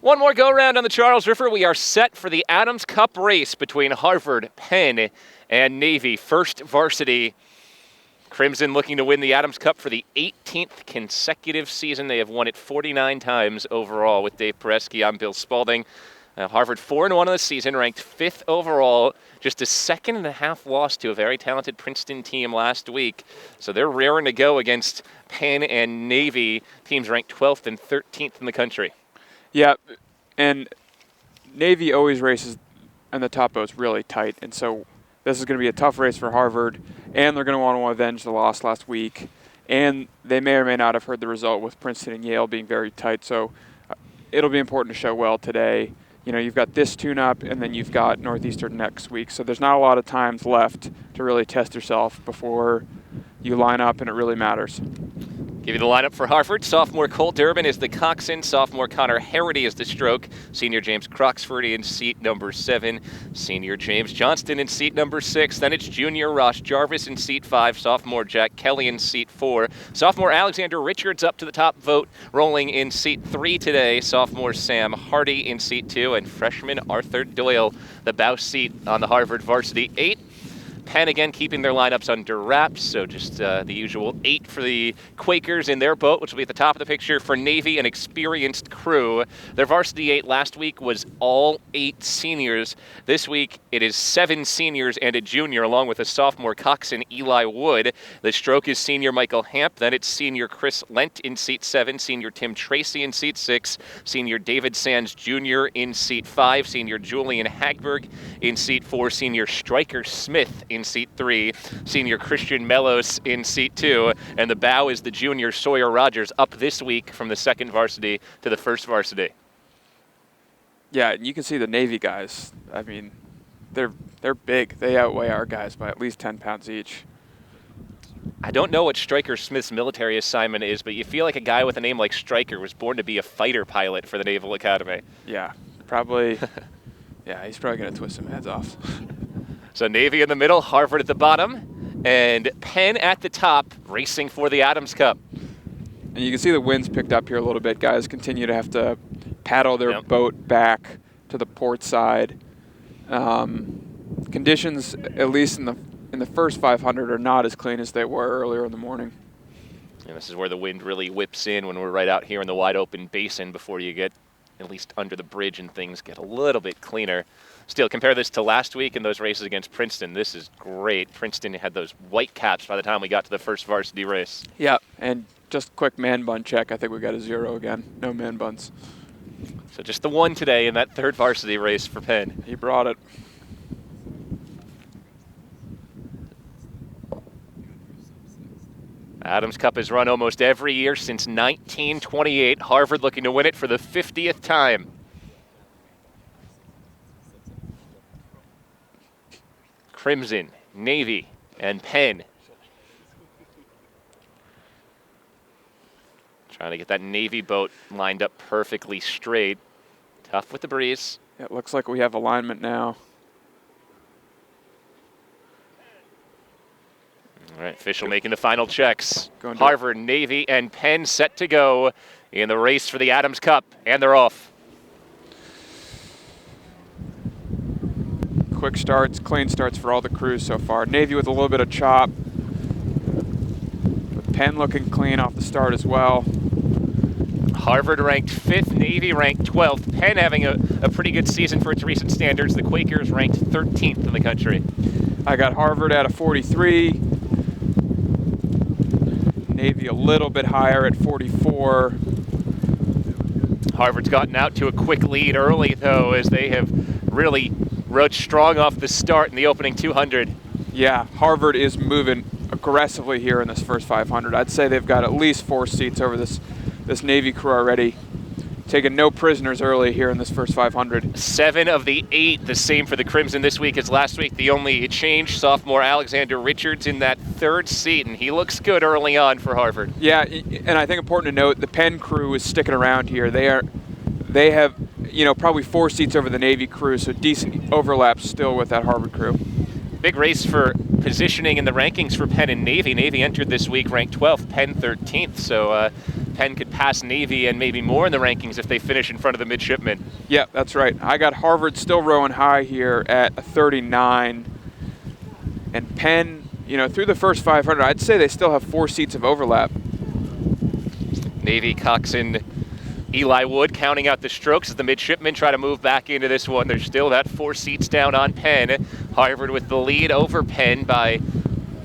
One more go-round on the Charles River. We are set for the Adams Cup race between Harvard, Penn, and Navy. First varsity. Crimson looking to win the Adams Cup for the 18th consecutive season. They have won it 49 times overall with Dave Peresky. I'm Bill Spalding. Harvard 4-1 on the season, ranked 5th overall. Just a 2.5 loss to a very talented Princeton team last week. So they're raring to go against Penn and Navy, teams ranked 12th and 13th in the country. Yeah, and Navy always races and the top boat's really tight, and so this is going to be a tough race for Harvard, and they're going to want to avenge the loss last week, and they may or may not have heard the result with Princeton and Yale being very tight, so it'll be important to show well today. You know, you've got this tune-up, and then you've got Northeastern next week, so there's not a lot of times left to really test yourself before you line up, and it really matters. Give you the lineup for Harvard. Sophomore Cole Durbin is the coxswain. Sophomore Connor Harity is the stroke. Senior James Croxford in seat number 7. Senior James Johnston in seat number 6. Then it's junior Ross Jarvis in seat 5. Sophomore Jack Kelly in seat 4. Sophomore Alexander Richards up to the top vote, rolling in seat 3 today. Sophomore Sam Hardy in seat 2. And freshman Arthur Doyle, the bow seat on the Harvard varsity 8. Penn again keeping their lineups under wraps, so just the usual 8 for the Quakers in their boat, which will be at the top of the picture. For Navy, an experienced crew. Their varsity 8 last week was all 8 seniors. This week it is 7 seniors and a junior, along with a sophomore coxswain Eli Wood. The stroke is senior Michael Hamp. Then it's senior Chris Lent in seat 7, senior Tim Tracy in seat 6, senior David Sands Jr. in seat 5, senior Julian Hagberg in seat 4, senior Stryker Smith in seat 3, senior Christian Mellos in seat 2, and the bow is the junior Sawyer Rogers, up this week from the second varsity to the first varsity. Yeah, and you can see the Navy guys. I mean, they're big. They outweigh our guys by at least 10 pounds each. I don't know what Stryker Smith's military assignment is, but you feel like a guy with a name like Stryker was born to be a fighter pilot for the Naval Academy. Yeah, probably. Yeah, he's probably going to twist some heads off. So Navy in the middle, Harvard at the bottom, and Penn at the top, racing for the Adams Cup. And you can see the winds picked up here a little bit. Guys continue to have to paddle their boat back to the port side. Conditions, at least in the first 500, are not as clean as they were earlier in the morning. And this is where the wind really whips in when we're right out here in the wide open basin before you get at least under the bridge and things get a little bit cleaner. Still, compare this to last week in those races against Princeton. This is great. Princeton had those white caps by the time we got to the first varsity race. Yeah, and just quick man bun check. I think we got a 0 again. No man buns. So just the 1 today in that third varsity race for Penn. He brought it. Adams Cup has run almost every year since 1928. Harvard looking to win it for the 50th time. Crimson, Navy, and Penn. Trying to get that Navy boat lined up perfectly straight. Tough with the breeze. It looks like we have alignment now. All right, official making the final checks. Harvard, Navy, and Penn set to go in the race for the Adams Cup, and they're off. Quick starts, clean starts for all the crews so far. Navy with a little bit of chop. But Penn looking clean off the start as well. Harvard ranked 5th, Navy ranked 12th. Penn having a pretty good season for its recent standards. The Quakers ranked 13th in the country. I got Harvard at a 43. Navy a little bit higher at 44. Harvard's gotten out to a quick lead early, though, as they have really rode strong off the start in the opening 200. Yeah, Harvard is moving aggressively here in this first 500. I'd say they've got at least 4 seats over this Navy crew already. Taking no prisoners early here in this first 500. 7 of the 8, the same for the Crimson this week as last week. The only change, sophomore Alexander Richards in that 3rd seat, and he looks good early on for Harvard. Yeah, and I think important to note, the Penn crew is sticking around here. They have, probably 4 seats over the Navy crew, so decent overlap still with that Harvard crew. Big race for positioning in the rankings for Penn and Navy. Navy entered this week ranked 12th, Penn 13th, so Penn could pass Navy and maybe more in the rankings if they finish in front of the midshipmen. Yeah, that's right. I got Harvard still rowing high here at a 39. And Penn, through the first 500, I'd say they still have 4 seats of overlap. Navy, Coxon, Eli Wood counting out the strokes as the midshipmen try to move back into this one. There's still that 4 seats down on Penn. Harvard with the lead over Penn by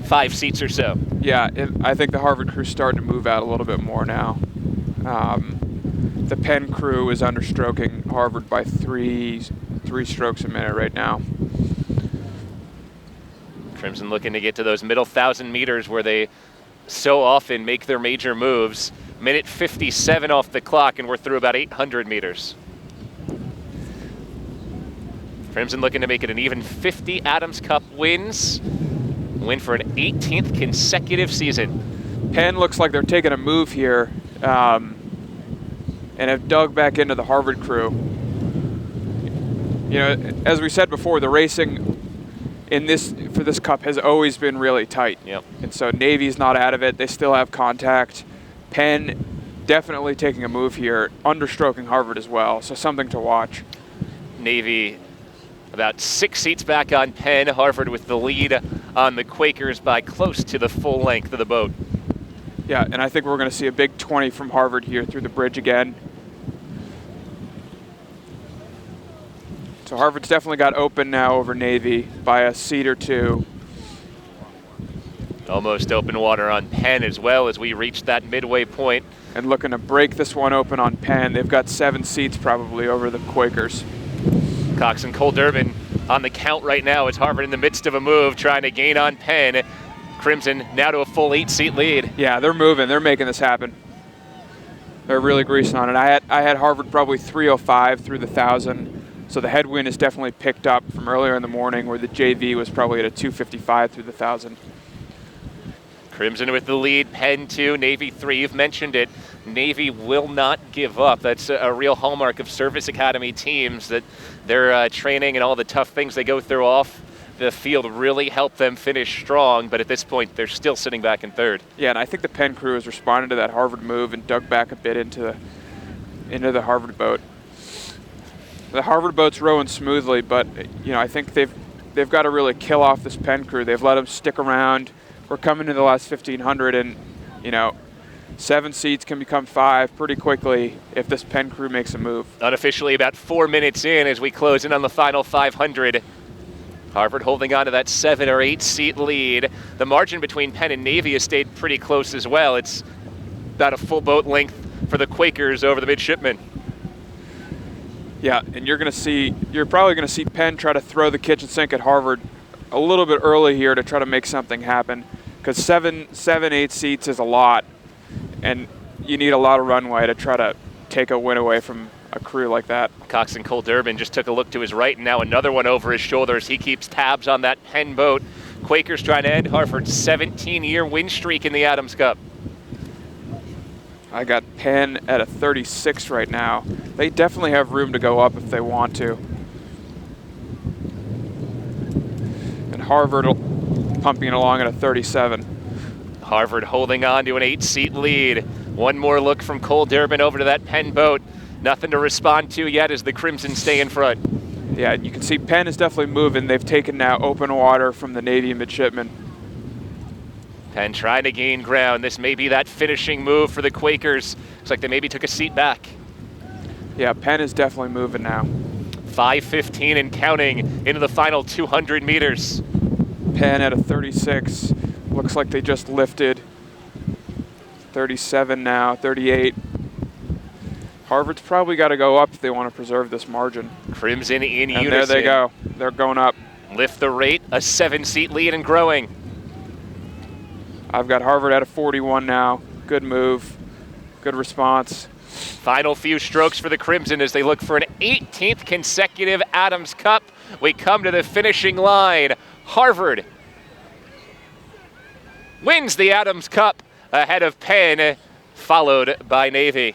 5 seats or so. Yeah, I think the Harvard crew's starting to move out a little bit more now. The Penn crew is understroking Harvard by three strokes a minute right now. Crimson looking to get to those middle 1,000 meters where they so often make their major moves. Minute 57 off the clock, and we're through about 800 meters. Crimson looking to make it an even 50 Adams Cup wins. Win for an 18th consecutive season. Penn looks like they're taking a move here and have dug back into the Harvard crew. As we said before, the racing for this cup has always been really tight. Yep. And so Navy's not out of it. They still have contact. Penn definitely taking a move here, understroking Harvard as well, so something to watch. Navy about 6 seats back on Penn. Harvard with the lead on the Quakers by close to the full length of the boat. Yeah, and I think we're going to see a big 20 from Harvard here through the bridge again. So Harvard's definitely got open now over Navy by a seat or 2. Almost open water on Penn as well as we reach that midway point. And looking to break this one open on Penn. They've got 7 seats probably over the Quakers. Cox and Cole Durbin on the count right now as Harvard in the midst of a move trying to gain on Penn. Crimson now to a full 8-seat lead. Yeah, they're moving. They're making this happen. They're really greasing on it. I had Harvard probably 305 through the 1,000. So the headwind is definitely picked up from earlier in the morning where the JV was probably at a 255 through the 1,000. Crimson with the lead, Penn 2, Navy 3. You've mentioned it. Navy will not give up. That's a real hallmark of Service Academy teams, that their training and all the tough things they go through off the field really help them finish strong, but at this point they're still sitting back in 3rd. Yeah, and I think the Penn crew has responded to that Harvard move and dug back a bit into the Harvard boat. The Harvard boat's rowing smoothly, but I think they've got to really kill off this Penn crew. They've let them stick around. We're coming to the last 1,500, and 7 seats can become 5 pretty quickly if this Penn crew makes a move. Unofficially about 4 minutes in as we close in on the final 500. Harvard holding on to that 7 or 8 seat lead. The margin between Penn and Navy has stayed pretty close as well. It's about a full boat length for the Quakers over the midshipmen. Yeah, and you're probably going to see Penn try to throw the kitchen sink at Harvard a little bit early here to try to make something happen, because 8 seats is a lot, and you need a lot of runway to try to take a win away from a crew like that. Cox and Cole Durbin just took a look to his right, and now another one over his shoulders. He keeps tabs on that Penn boat. Quakers trying to end Harvard's 17-year win streak in the Adams Cup. I got Penn at a 36 right now. They definitely have room to go up if they want to. And Harvard pumping along at a 37. Harvard holding on to an 8-seat lead. One more look from Cole Durbin over to that Penn boat. Nothing to respond to yet as the Crimson stay in front. Yeah, you can see Penn is definitely moving. They've taken now open water from the Navy midshipmen. Penn trying to gain ground. This may be that finishing move for the Quakers. Looks like they maybe took a seat back. Yeah, Penn is definitely moving now. 5:15 and counting into the final 200 meters. Penn at a 36. Looks like they just lifted. 37 now, 38. Harvard's probably got to go up if they want to preserve this margin. Crimson in and unison. There they go. They're going up. Lift the rate, a 7-seat lead and growing. I've got Harvard at a 41 now. Good move. Good response. Final few strokes for the Crimson as they look for an 18th consecutive Adams Cup. We come to the finishing line. Harvard wins the Adams Cup ahead of Penn, followed by Navy.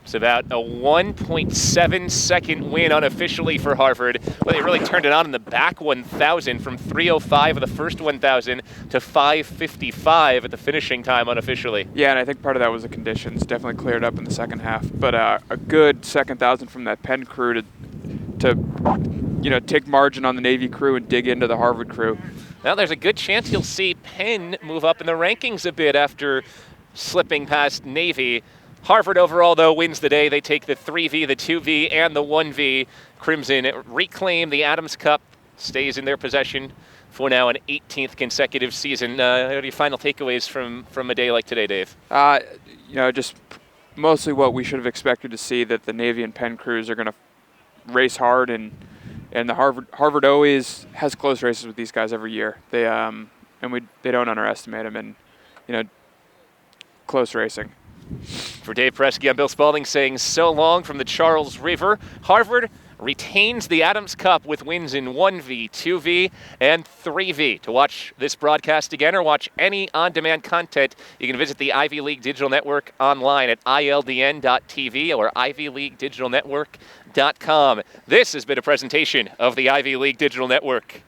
It's about a 1.7 second win unofficially for Harvard. Well, they really turned it on in the back 1,000 from 305 of the first 1,000 to 5:55 at the finishing time unofficially. Yeah, and I think part of that was the conditions. Definitely cleared up in the second half. But a good second 1,000 from that Penn crew to take margin on the Navy crew and dig into the Harvard crew. Well, there's a good chance you'll see Penn move up in the rankings a bit after slipping past Navy. Harvard overall, though, wins the day. They take the 3V, the 2V, and the 1V. Crimson reclaim the Adams Cup, stays in their possession for now an 18th consecutive season. What are your final takeaways from a day like today, Dave? Just mostly what we should have expected to see, that the Navy and Penn crews are going to race hard, and the Harvard always has close races with these guys every year. They don't underestimate them, and close racing. For Dave Presky, I'm Bill Spalding saying so long from the Charles River. Harvard retains the Adams Cup with wins in 1V, 2V, and 3V. To watch this broadcast again or watch any on-demand content, you can visit the Ivy League Digital Network online at ildn.tv or ivyleaguedigitalnetwork.com. This has been a presentation of the Ivy League Digital Network.